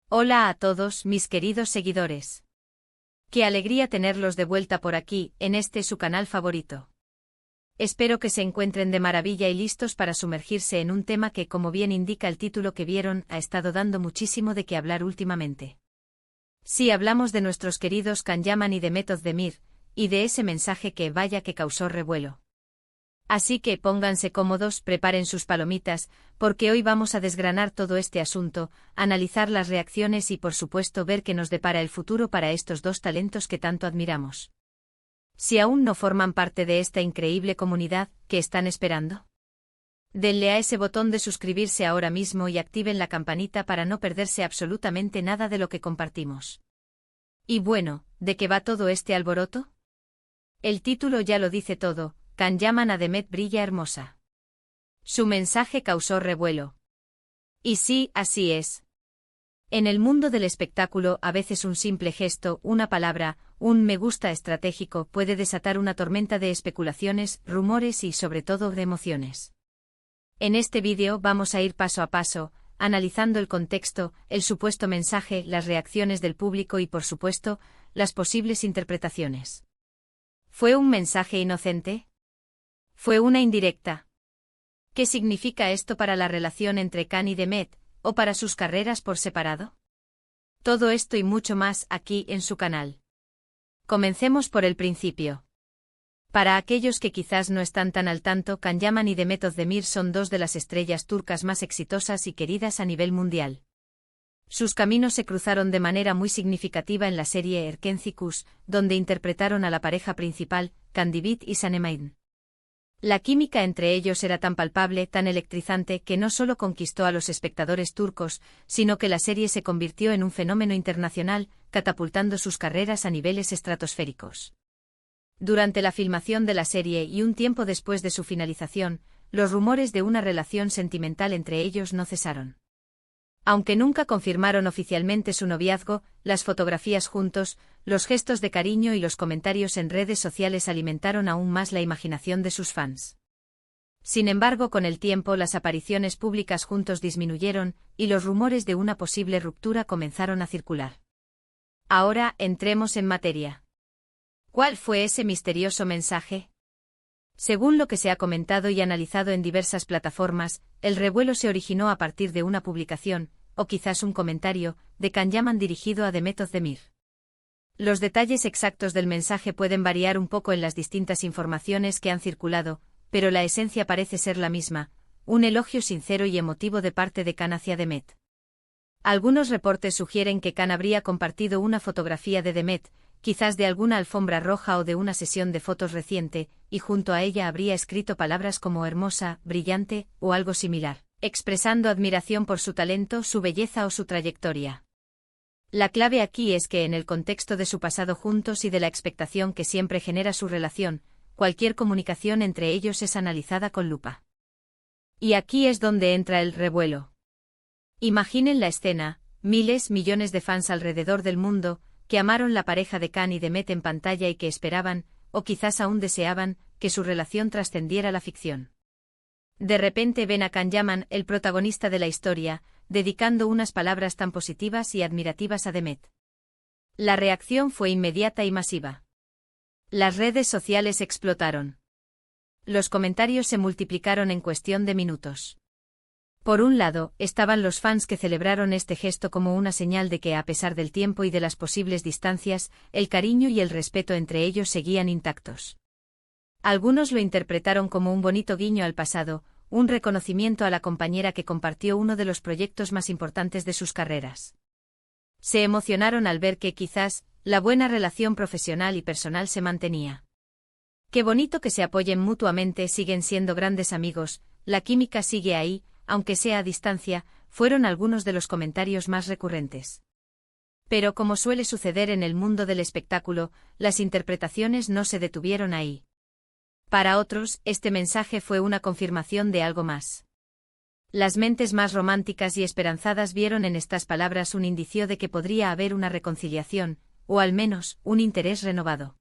Hola a todos mis queridos seguidores. Qué alegría tenerlos de vuelta por aquí, en su canal favorito. Espero que se encuentren de maravilla y listos para sumergirse en un tema que, como bien indica el título que vieron, ha estado dando muchísimo de qué hablar últimamente. Sí, hablamos de nuestros queridos Can Yaman y Demet Özdemir, y de ese mensaje que vaya que causó revuelo. Así que pónganse cómodos, preparen sus palomitas, porque hoy vamos a desgranar todo este asunto, analizar las reacciones y por supuesto ver qué nos depara el futuro para estos dos talentos que tanto admiramos. Si aún no forman parte de esta increíble comunidad, ¿qué están esperando? Denle a ese botón de suscribirse ahora mismo y activen la campanita para no perderse absolutamente nada de lo que compartimos. Y bueno, ¿de qué va todo este alboroto? El título ya lo dice todo. Can Yaman a Demet brilla hermosa. Su mensaje causó revuelo. Y sí, así es. En el mundo del espectáculo, a veces un simple gesto, una palabra, un me gusta estratégico puede desatar una tormenta de especulaciones, rumores y sobre todo de emociones. En este vídeo vamos a ir paso a paso, analizando el contexto, el supuesto mensaje, las reacciones del público y por supuesto, las posibles interpretaciones. ¿Fue un mensaje inocente? ¿Fue una indirecta? ¿Qué significa esto para la relación entre Can y Demet, o para sus carreras por separado? Todo esto y mucho más aquí en su canal. Comencemos por el principio. Para aquellos que quizás no están tan al tanto, Can Yaman y Demet Özdemir son dos de las estrellas turcas más exitosas y queridas a nivel mundial. Sus caminos se cruzaron de manera muy significativa en la serie Erkenci, donde interpretaron a la pareja principal, Can Divit y Sanem. La química entre ellos era tan palpable, tan electrizante, que no solo conquistó a los espectadores turcos, sino que la serie se convirtió en un fenómeno internacional, catapultando sus carreras a niveles estratosféricos. Durante la filmación de la serie y un tiempo después de su finalización, los rumores de una relación sentimental entre ellos no cesaron. Aunque nunca confirmaron oficialmente su noviazgo, las fotografías juntos, los gestos de cariño y los comentarios en redes sociales alimentaron aún más la imaginación de sus fans. Sin embargo, con el tiempo las apariciones públicas juntos disminuyeron, y los rumores de una posible ruptura comenzaron a circular. Ahora, entremos en materia. ¿Cuál fue ese misterioso mensaje? Según lo que se ha comentado y analizado en diversas plataformas, el revuelo se originó a partir de una publicación, o quizás un comentario, de Can Yaman dirigido a Demet Özdemir. Los detalles exactos del mensaje pueden variar un poco en las distintas informaciones que han circulado, pero la esencia parece ser la misma, un elogio sincero y emotivo de parte de Can hacia Demet. Algunos reportes sugieren que Can habría compartido una fotografía de Demet, quizás de alguna alfombra roja o de una sesión de fotos reciente, y junto a ella habría escrito palabras como hermosa, brillante, o algo similar, expresando admiración por su talento, su belleza o su trayectoria. La clave aquí es que en el contexto de su pasado juntos y de la expectación que siempre genera su relación, cualquier comunicación entre ellos es analizada con lupa. Y aquí es donde entra el revuelo. Imaginen la escena, millones de fans alrededor del mundo, que amaron la pareja de Can y Demet en pantalla y que esperaban, o quizás aún deseaban, que su relación trascendiera la ficción. De repente ven a Can Yaman, el protagonista de la historia, dedicando unas palabras tan positivas y admirativas a Demet. La reacción fue inmediata y masiva. Las redes sociales explotaron. Los comentarios se multiplicaron en cuestión de minutos. Por un lado, estaban los fans que celebraron este gesto como una señal de que a pesar del tiempo y de las posibles distancias, el cariño y el respeto entre ellos seguían intactos. Algunos lo interpretaron como un bonito guiño al pasado, un reconocimiento a la compañera que compartió uno de los proyectos más importantes de sus carreras. Se emocionaron al ver que quizás, la buena relación profesional y personal se mantenía. Qué bonito que se apoyen mutuamente, siguen siendo grandes amigos, la química sigue ahí, aunque sea a distancia, fueron algunos de los comentarios más recurrentes. Pero como suele suceder en el mundo del espectáculo, las interpretaciones no se detuvieron ahí. Para otros, este mensaje fue una confirmación de algo más. Las mentes más románticas y esperanzadas vieron en estas palabras un indicio de que podría haber una reconciliación, o al menos, un interés renovado.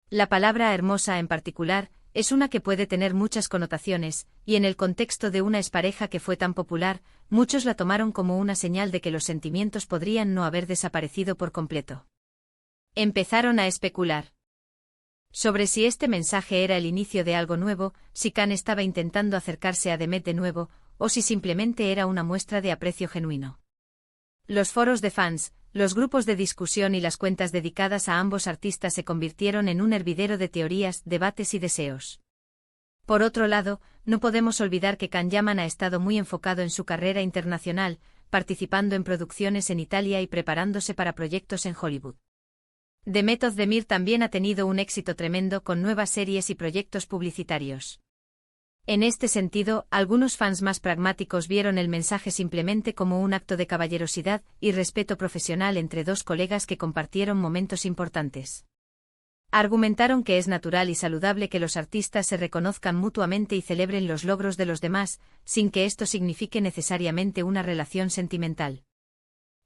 La palabra hermosa en particular, es una que puede tener muchas connotaciones, y en el contexto de una expareja que fue tan popular, muchos la tomaron como una señal de que los sentimientos podrían no haber desaparecido por completo. Empezaron a especular sobre si este mensaje era el inicio de algo nuevo, si Khan estaba intentando acercarse a Demet de nuevo, o si simplemente era una muestra de aprecio genuino. Los foros de fans, los grupos de discusión y las cuentas dedicadas a ambos artistas se convirtieron en un hervidero de teorías, debates y deseos. Por otro lado, no podemos olvidar que Can Yaman ha estado muy enfocado en su carrera internacional, participando en producciones en Italia y preparándose para proyectos en Hollywood. Demet Özdemir también ha tenido un éxito tremendo con nuevas series y proyectos publicitarios. En este sentido, algunos fans más pragmáticos vieron el mensaje simplemente como un acto de caballerosidad y respeto profesional entre dos colegas que compartieron momentos importantes. Argumentaron que es natural y saludable que los artistas se reconozcan mutuamente y celebren los logros de los demás, sin que esto signifique necesariamente una relación sentimental.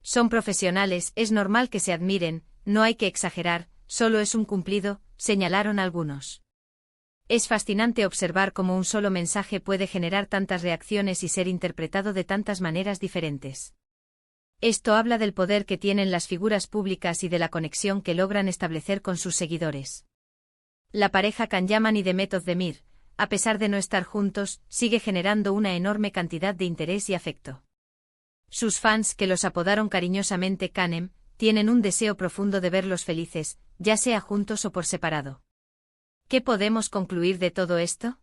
Son profesionales, es normal que se admiren, no hay que exagerar, solo es un cumplido, señalaron algunos. Es fascinante observar cómo un solo mensaje puede generar tantas reacciones y ser interpretado de tantas maneras diferentes. Esto habla del poder que tienen las figuras públicas y de la conexión que logran establecer con sus seguidores. La pareja Can Yaman y Demet Özdemir, a pesar de no estar juntos, sigue generando una enorme cantidad de interés y afecto. Sus fans, que los apodaron cariñosamente Canem, tienen un deseo profundo de verlos felices, ya sea juntos o por separado. ¿Qué podemos concluir de todo esto?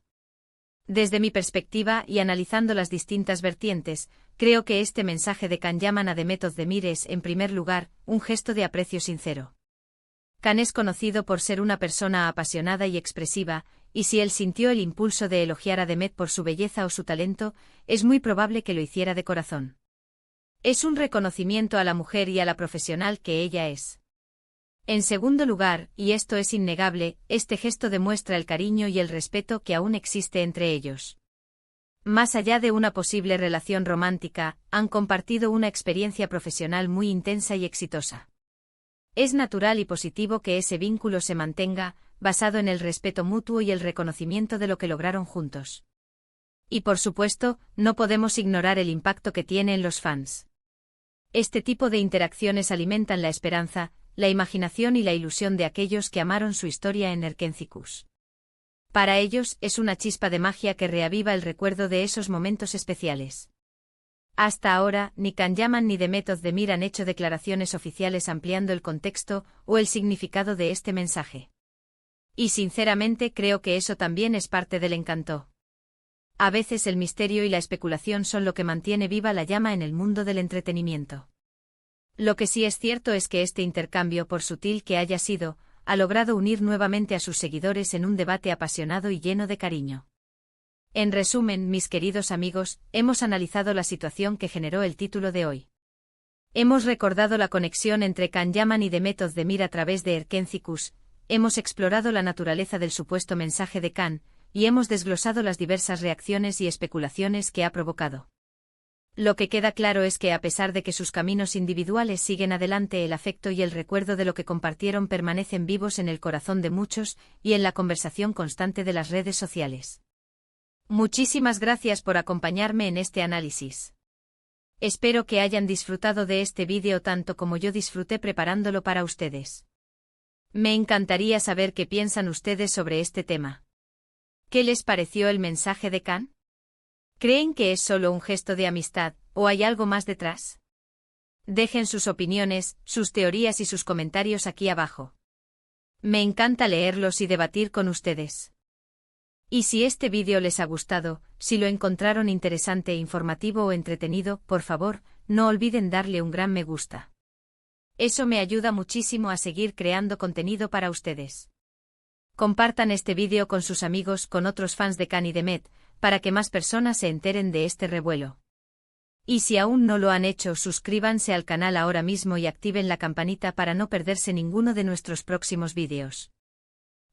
Desde mi perspectiva y analizando las distintas vertientes, creo que este mensaje de Can Yaman a Demet Özdemir es, en primer lugar, un gesto de aprecio sincero. Can es conocido por ser una persona apasionada y expresiva, y si él sintió el impulso de elogiar a Demet por su belleza o su talento, es muy probable que lo hiciera de corazón. Es un reconocimiento a la mujer y a la profesional que ella es. En segundo lugar, y esto es innegable, este gesto demuestra el cariño y el respeto que aún existe entre ellos. Más allá de una posible relación romántica, han compartido una experiencia profesional muy intensa y exitosa. Es natural y positivo que ese vínculo se mantenga, basado en el respeto mutuo y el reconocimiento de lo que lograron juntos. Y por supuesto, no podemos ignorar el impacto que tiene en los fans. Este tipo de interacciones alimentan la esperanza, la imaginación y la ilusión de aquellos que amaron su historia en Erkencikus. Para ellos, es una chispa de magia que reaviva el recuerdo de esos momentos especiales. Hasta ahora, ni Can Yaman ni Demet Özdemir han hecho declaraciones oficiales ampliando el contexto o el significado de este mensaje. Y sinceramente creo que eso también es parte del encanto. A veces el misterio y la especulación son lo que mantiene viva la llama en el mundo del entretenimiento. Lo que sí es cierto es que este intercambio, por sutil que haya sido, ha logrado unir nuevamente a sus seguidores en un debate apasionado y lleno de cariño. En resumen, mis queridos amigos, hemos analizado la situación que generó el título de hoy. Hemos recordado la conexión entre Can Yaman y Demet Özdemir a través de Erkencikus, hemos explorado la naturaleza del supuesto mensaje de Can, y hemos desglosado las diversas reacciones y especulaciones que ha provocado. Lo que queda claro es que a pesar de que sus caminos individuales siguen adelante, el afecto y el recuerdo de lo que compartieron permanecen vivos en el corazón de muchos y en la conversación constante de las redes sociales. Muchísimas gracias por acompañarme en este análisis. Espero que hayan disfrutado de este vídeo tanto como yo disfruté preparándolo para ustedes. Me encantaría saber qué piensan ustedes sobre este tema. ¿Qué les pareció el mensaje de Can? ¿Creen que es solo un gesto de amistad, o hay algo más detrás? Dejen sus opiniones, sus teorías y sus comentarios aquí abajo. Me encanta leerlos y debatir con ustedes. Y si este vídeo les ha gustado, si lo encontraron interesante, informativo o entretenido, por favor, no olviden darle un gran me gusta. Eso me ayuda muchísimo a seguir creando contenido para ustedes. Compartan este vídeo con sus amigos, con otros fans de Can y Demet, para que más personas se enteren de este revuelo. Y si aún no lo han hecho, suscríbanse al canal ahora mismo y activen la campanita para no perderse ninguno de nuestros próximos vídeos.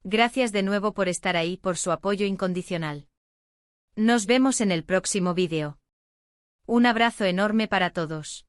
Gracias de nuevo por estar ahí, por su apoyo incondicional. Nos vemos en el próximo vídeo. Un abrazo enorme para todos.